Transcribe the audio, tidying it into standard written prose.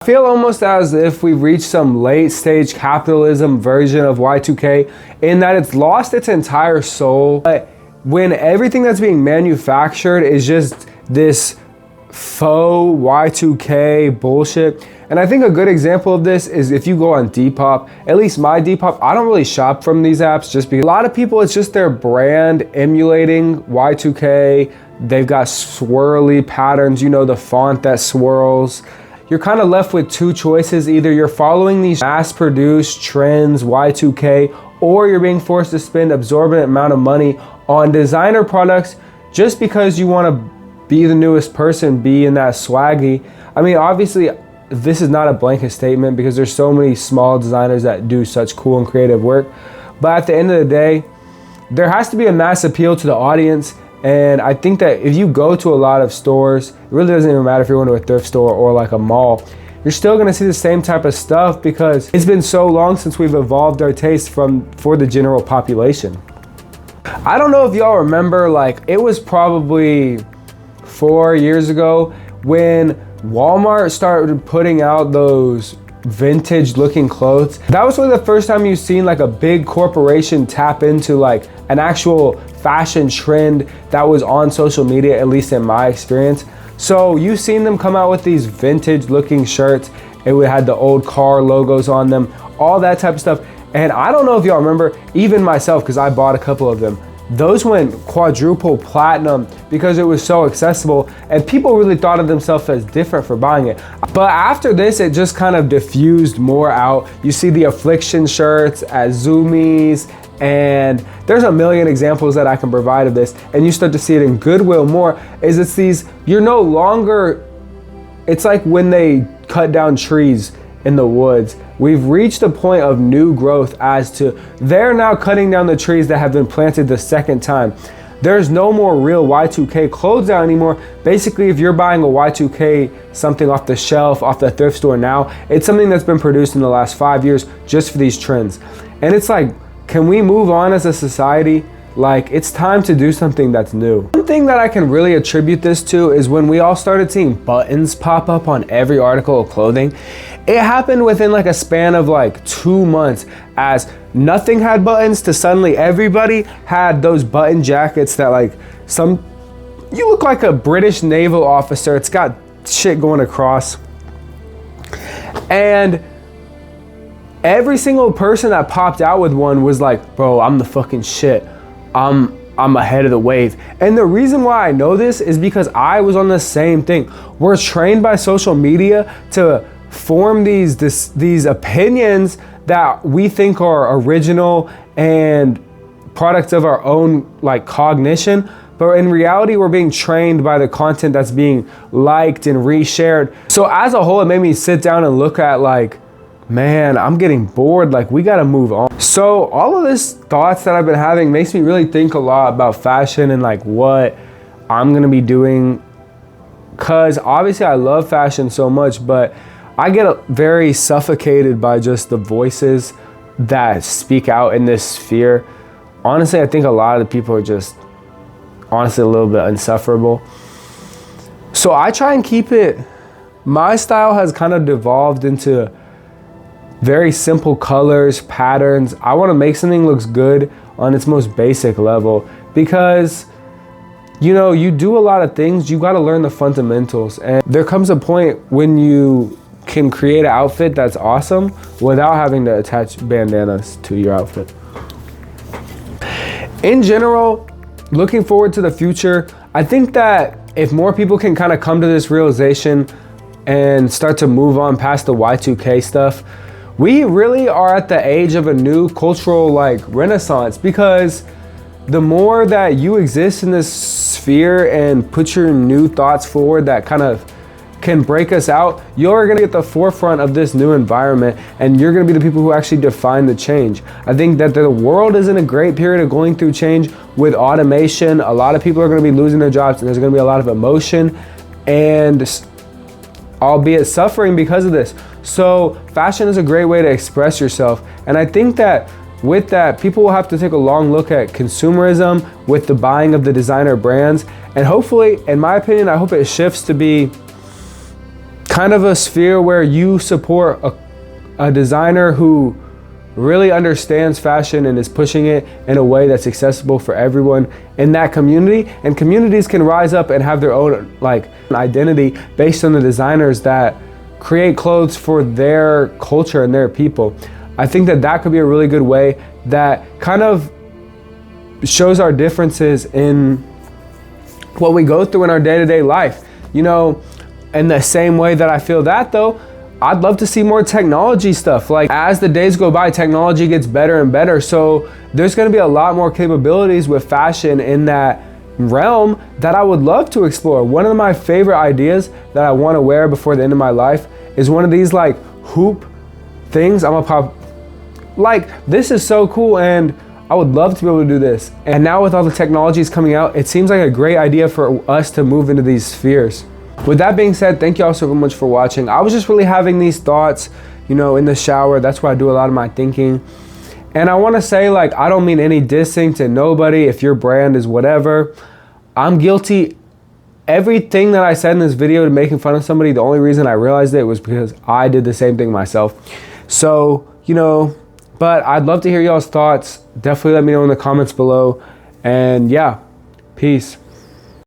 I feel almost as if we've reached some late stage capitalism version of Y2K in that it's lost its entire soul. But when everything that's being manufactured is just this faux Y2K bullshit. And I think a good example of this is if you go on Depop, at least my Depop, I don't really shop from these apps just because a lot of people, it's just their brand emulating Y2K. They've got swirly patterns, you know, the font that swirls. You're kind of left with two choices. Either you're following these mass-produced trends, Y2K, or you're being forced to spend absorbent amount of money on designer products just because you want to be the newest person, be in that swaggy. I mean, obviously, this is not a blanket statement because there's so many small designers that do such cool and creative work. But at the end of the day, there has to be a mass appeal to the audience. And I think that if you go to a lot of stores, it really doesn't even matter if you're going to a thrift store or like a mall, you're still going to see the same type of stuff because it's been so long since we've evolved our taste for the general population. I don't know if y'all remember, like it was probably 4 years ago when Walmart started putting out those vintage looking clothes. That was really the first time you've seen like a big corporation tap into like an actual fashion trend that was on social media, at least in my experience. So you've seen them come out with these vintage looking shirts. It had the old car logos on them, all that type of stuff. And I don't know if y'all remember, even myself, because I bought a couple of them, those went quadruple platinum because it was so accessible and people really thought of themselves as different for buying it. But after this, it just kind of diffused more out. You see the Affliction shirts at Zoomies, and there's a million examples that I can provide of this. And you start to see it in Goodwill more, is it's these, you're no longer, it's like when they cut down trees in the woods. We've reached a point of new growth as to they're now cutting down the trees that have been planted the second time. There's no more real Y2K clothes out anymore. Basically, if you're buying a Y2K something off the shelf, off the thrift store now, it's something that's been produced in the last 5 years just for these trends. And it's like, can we move on as a society? Like, it's time to do something that's new. One thing that I can really attribute this to is when we all started seeing buttons pop up on every article of clothing. It happened within like a span of like 2 months, as nothing had buttons to suddenly everybody had those button jackets that like you look like a British naval officer. It's got shit going across. And every single person that popped out with one was like, bro, I'm the fucking shit. I'm ahead of the wave. And the reason why I know this is because I was on the same thing. We're trained by social media to form these opinions that we think are original and products of our own like cognition. But in reality, we're being trained by the content that's being liked and reshared. So as a whole, it made me sit down and look at like, man, I'm getting bored, like we gotta move on. So all of this thoughts that I've been having makes me really think a lot about fashion and like what I'm gonna be doing. Cause obviously I love fashion so much, but I get very suffocated by just the voices that speak out in this sphere. Honestly, I think a lot of the people are just honestly a little bit insufferable. So I try and keep it, my style has kind of devolved into very simple colors, patterns. I want to make something looks good on its most basic level because, you know, you do a lot of things, you got to learn the fundamentals. And there comes a point when you can create an outfit that's awesome without having to attach bandanas to your outfit. In general, looking forward to the future, I think that if more people can kind of come to this realization and start to move on past the Y2K stuff, we really are at the age of a new cultural like renaissance, because the more that you exist in this sphere and put your new thoughts forward that kind of can break us out, you're gonna get the forefront of this new environment and you're gonna be the people who actually define the change. I think that the world is in a great period of going through change with automation. A lot of people are gonna be losing their jobs and there's gonna be a lot of emotion and albeit suffering because of this. So fashion is a great way to express yourself. And I think that with that, people will have to take a long look at consumerism with the buying of the designer brands. And hopefully, in my opinion, I hope it shifts to be kind of a sphere where you support a designer who really understands fashion and is pushing it in a way that's accessible for everyone in that community. And communities can rise up and have their own like identity based on the designers that create clothes for their culture and their people. I think that that could be a really good way that kind of shows our differences in what we go through in our day-to-day life. You know, in the same way that I feel that though, I'd love to see more technology stuff. Like as the days go by, technology gets better and better. So there's gonna be a lot more capabilities with fashion in that realm that I would love to explore. One of my favorite ideas that I wanna wear before the end of my life is one of these like hoop things. I'm gonna pop, like this is so cool and I would love to be able to do this. And now with all the technologies coming out, it seems like a great idea for us to move into these spheres. With that being said, thank you all so much for watching. I was just really having these thoughts, you know, in the shower. That's where I do a lot of my thinking. And I want to say, like, I don't mean any dissing to nobody. If your brand is whatever, I'm guilty. Everything that I said in this video to making fun of somebody, the only reason I realized it was because I did the same thing myself. So, you know, but I'd love to hear y'all's thoughts. Definitely let me know in the comments below. And yeah, peace.